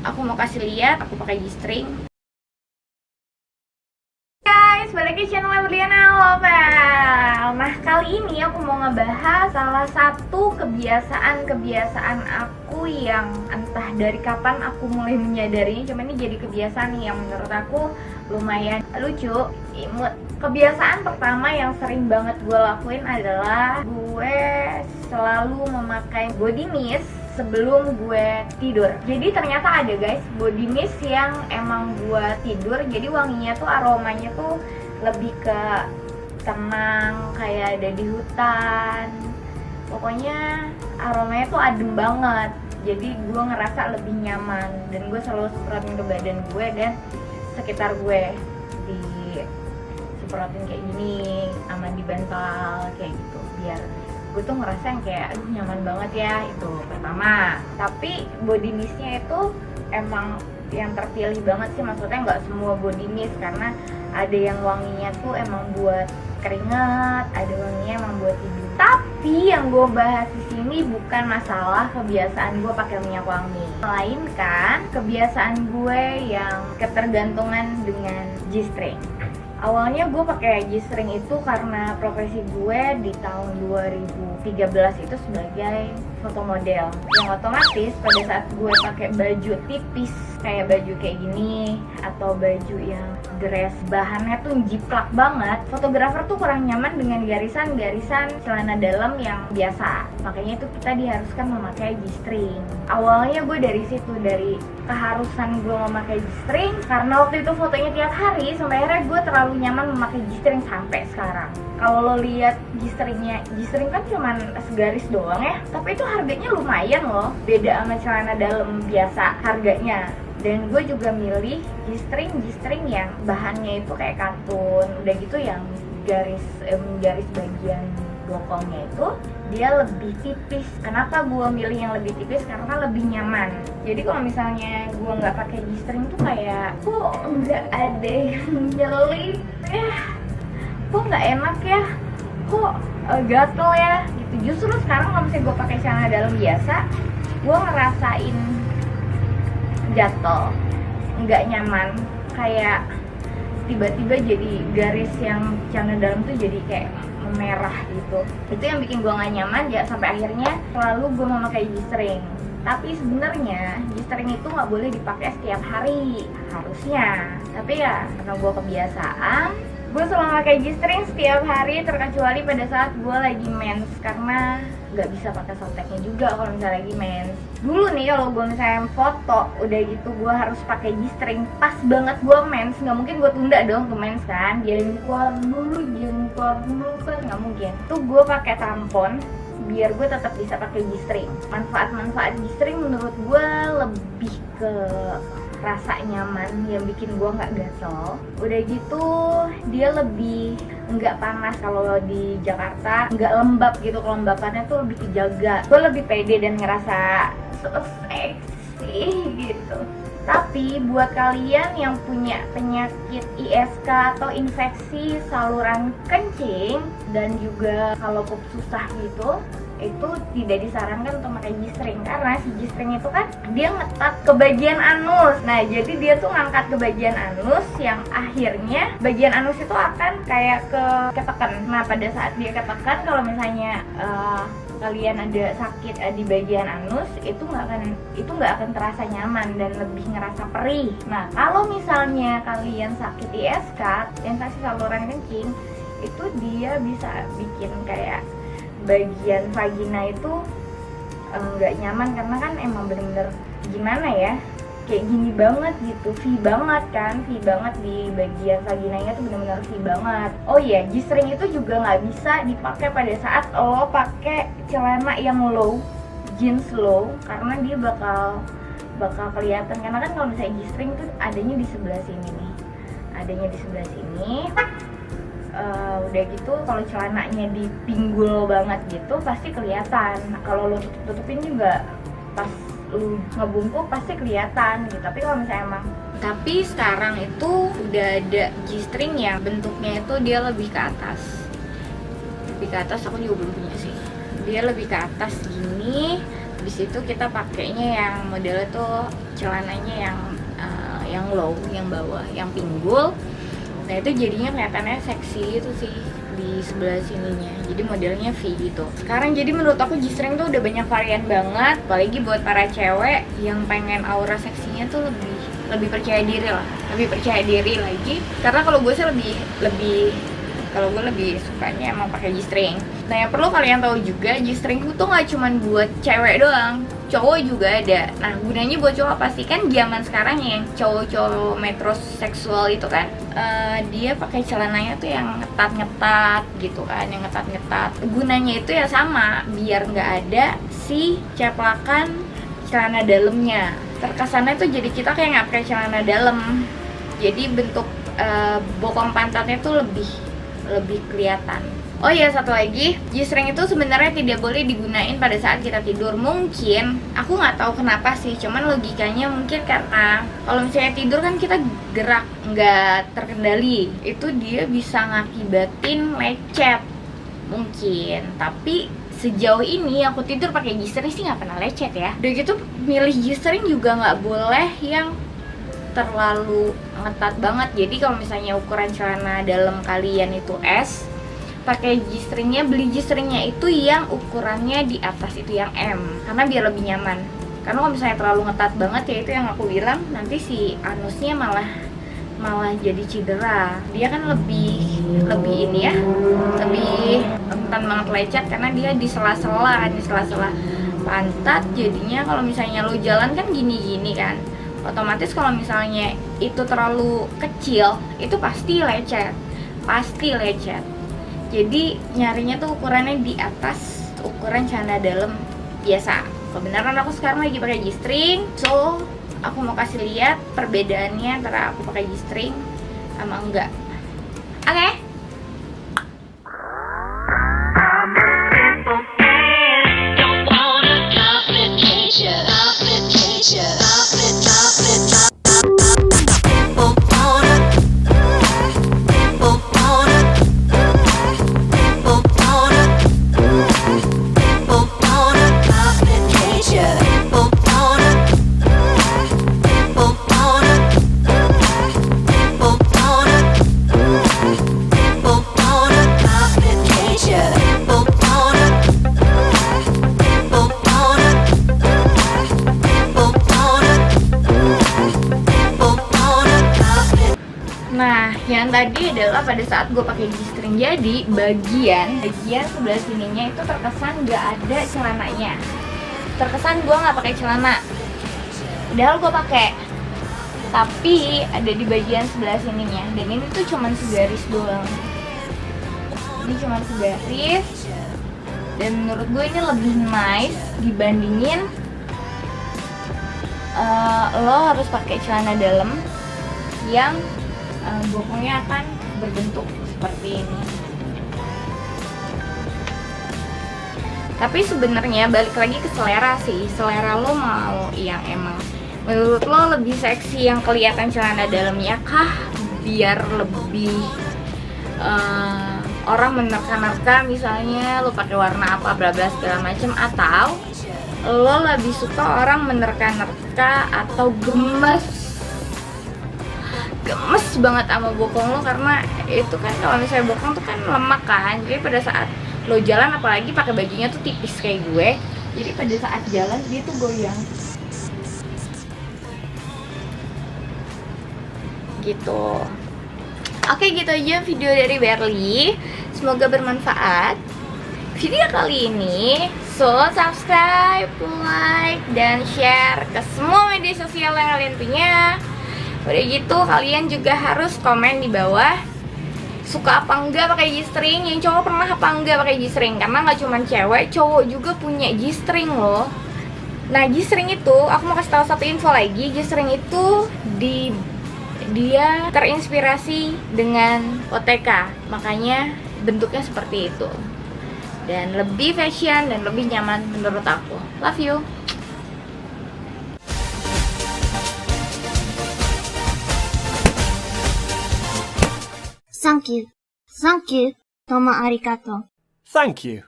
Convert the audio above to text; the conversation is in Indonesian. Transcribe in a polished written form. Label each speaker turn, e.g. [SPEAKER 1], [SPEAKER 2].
[SPEAKER 1] aku mau kasih lihat aku pakai G-string. Guys, balik ke channel Berliana Lovel. Nah, kali ini aku mau ngebahas salah satu kebiasaan aku yang entah dari kapan aku mulai menyadarinya, cuma ini jadi kebiasaan nih yang menurut aku lumayan lucu, imut. Kebiasaan pertama yang sering banget gue lakuin adalah gue selalu memakai body mist sebelum gue tidur. Jadi ternyata ada guys body mist yang emang buat tidur. Jadi wanginya tuh, aromanya tuh lebih ke tenang, kayak ada di hutan. Pokoknya aromanya tuh adem banget. Jadi gue ngerasa lebih nyaman dan gue selalu semprotin ke badan gue dan sekitar gue, di semprotin kayak gini sama di bantal kayak gitu, biar gue tuh ngerasa yang kayak aduh nyaman banget ya. Itu pertama. Tapi body mistnya itu emang yang terpilih banget sih, maksudnya nggak semua body mist, karena ada yang wanginya tuh emang buat keringat, ada wanginya emang buat tidur. Tapi yang gue bahas di sini bukan masalah kebiasaan gue pakai minyak wangi, melainkan kebiasaan gue yang ketergantungan dengan G-string. Awalnya gue pakai G-string itu karena profesi gue di tahun 2013 itu sebagai foto model, yang otomatis pada saat gue pakai baju tipis kayak baju kayak gini atau baju yang dress bahannya tuh jiplak banget, fotografer tuh kurang nyaman dengan garisan-garisan celana dalam yang biasa. Makanya itu kita diharuskan memakai G-string. Awalnya gue dari situ, dari keharusan gue memakai G-string karena waktu itu fotonya tiap hari, sampai akhirnya gue terlalu nyaman memakai G-string sampai sekarang. Kalau lo lihat G-stringnya, G-string kan cuman segaris doang ya, tapi itu harganya lumayan loh, beda sama celana dalam biasa harganya. Dan gue juga milih G-string yang bahannya itu kayak katun, udah gitu yang garis bagian bokongnya itu dia lebih tipis. Kenapa gue milih yang lebih tipis? Karena lebih nyaman. Jadi kalau misalnya gue nggak pakai G-string tuh kayak kok nggak ada yang nyelip ya, kok nggak enak ya, kok gatel ya gitu. Justru sekarang kalau misalnya gue pakai celana dalam biasa, gue ngerasain gatel, nggak nyaman, kayak tiba-tiba jadi garis yang celana dalam tuh jadi kayak merah gitu. Itu yang bikin gue nggak nyaman ya, sampai akhirnya selalu gue memakai G-string. Tapi sebenarnya G-string itu nggak boleh dipakai setiap hari harusnya, tapi ya karena gue kebiasaan, gue selalu pakai G-string setiap hari, terkecuali pada saat gue lagi mens, karena nggak bisa pakai softteknya juga kalau misalnya lagi mens. Dulu nih kalau gue misalnya foto udah gitu gue harus pakai G-string pas banget gue mens, nggak mungkin gue tunda dong ke mens kan, jangan keluar dulu kan nggak mungkin. Tuh gue pakai tampon biar gue tetap bisa pakai G-string. Manfaat G-string menurut gue lebih ke rasa nyaman yang bikin gue nggak gatel. Udah gitu dia lebih nggak panas, kalau di Jakarta nggak lembab gitu, kelembapannya tuh lebih kejaga. Gue lebih pede dan ngerasa so seksi gitu. Tapi buat kalian yang punya penyakit ISK atau infeksi saluran kencing dan juga kalau pup susah gitu, itu tidak disarankan untuk pakai G-string, karena si G-string itu kan dia ngetat ke bagian anus. Nah jadi dia tuh ngangkat ke bagian anus, yang akhirnya bagian anus itu akan kayak ketekan. Nah pada saat dia ketekan, kalau misalnya kalian ada sakit di bagian anus, itu nggak akan terasa nyaman dan lebih ngerasa perih. Nah kalau misalnya kalian sakit ISK, infeksi saluran kencing, itu dia bisa bikin kayak bagian vagina itu nggak nyaman, karena kan emang bener-bener gimana ya, kayak gini banget gitu, V banget di bagian vaginanya tuh bener-bener V banget. Oh iya, G-string itu juga nggak bisa dipakai pada saat lo pakai celana yang low, jeans low, karena dia bakal kelihatan. Karena kan kalau misalnya G-string tuh adanya di sebelah sini nih, udah gitu kalau celananya dipinggul banget gitu pasti kelihatan. Nah, kalau lo tutupin juga pas lu ngebungkuk pasti kelihatan gitu. Tapi sekarang itu udah ada G-string yang bentuknya itu dia lebih ke atas, aku juga belum punya sih. Dia lebih ke atas gini, Habis itu kita pakainya yang modelnya tuh celananya yang low, yang bawah, yang pinggul. Nah itu jadinya kelihatannya seksi gitu sih di sebelah sininya. Jadi modelnya V gitu. Sekarang jadi menurut aku G-string tuh udah banyak varian banget, apalagi buat para cewek yang pengen aura seksinya tuh lebih percaya diri lah, lebih percaya diri lagi. Karena kalau gue sih kalau gue lebih sukanya emang pakai G-string. Nah yang perlu kalian tahu juga, G-string itu nggak cuma buat cewek doang, cowok juga ada. Nah gunanya buat cowok pasti kan zaman sekarang yang cowok-cowok metroseksual itu kan, dia pakai celananya tuh yang ngetat-ngetat gitu kan, yang ngetat-ngetat. Gunanya itu ya sama, biar nggak ada si ceplakan celana dalamnya. Terkesannya tuh jadi kita kayak nggak pakai celana dalam. Jadi bentuk bokong pantatnya tuh lebih kelihatan. Oh iya, satu lagi, G-string itu sebenarnya tidak boleh digunain pada saat kita tidur. Mungkin, aku nggak tahu kenapa sih, cuman logikanya mungkin karena kalau misalnya tidur kan kita gerak nggak terkendali, itu dia bisa ngakibatin lecet mungkin. Tapi sejauh ini aku tidur pakai G-string sih nggak pernah lecet ya. Udah gitu milih G-string juga nggak boleh yang terlalu ngetat banget. Jadi kalau misalnya ukuran celana dalam kalian itu S, pakai G-stringnya, beli G-stringnya itu yang ukurannya di atas itu yang M, karena biar lebih nyaman. Karena kalau misalnya terlalu ngetat banget ya itu yang aku bilang, nanti si anusnya malah jadi cedera. Dia kan lebih ini ya, lebih rentan banget lecet karena dia di sela-sela pantat. Jadinya kalau misalnya lo jalan kan gini-gini kan, otomatis kalau misalnya itu terlalu kecil itu pasti lecet. Jadi nyarinya tuh ukurannya di atas ukuran celana dalam biasa. Kebenaran aku sekarang lagi pakai G-string, so aku mau kasih lihat perbedaannya antara aku pakai G-string sama enggak. Oke? Nah, yang tadi adalah pada saat gue pakai G-string, jadi bagian sebelah sininya itu terkesan nggak ada celananya. Terkesan gue nggak pakai celana, padahal gue pakai. Tapi ada di bagian sebelah sininya, dan ini tuh cuman segaris doang. Ini cuman segaris, dan menurut gue ini lebih nice dibandingin lo harus pakai celana dalam yang bokongnya akan berbentuk seperti ini. Tapi sebenarnya balik lagi ke selera sih. Selera lo mau yang emang menurut lo lebih seksi yang kelihatan celana dalamnya kah, biar lebih orang menerka-nerka, misalnya lo pakai warna apa bla bla segala macem, atau lo lebih suka orang menerka-nerka atau gemes banget sama bokong lo, karena itu kan kalau misalnya bokong tuh kan lemak kan, jadi pada saat lo jalan, apalagi pakai bajunya tuh tipis kayak gue, jadi pada saat jalan dia tuh goyang gitu. Oke, gitu aja video dari Berly, semoga bermanfaat video kali ini. So subscribe, like, dan share ke semua media sosial yang kalian punya. Udah gitu kalian juga harus komen di bawah suka apa enggak pakai G-string, yang cowok pernah apa enggak pakai G-string, karena nggak cuma cewek, cowok juga punya G-string loh. Nah G-string itu aku mau kasih tahu satu info lagi, G-string itu dia terinspirasi dengan OTK, makanya bentuknya seperti itu dan lebih fashion dan lebih nyaman menurut aku. Love you.
[SPEAKER 2] Thank you. Domo arigato.
[SPEAKER 3] Thank you.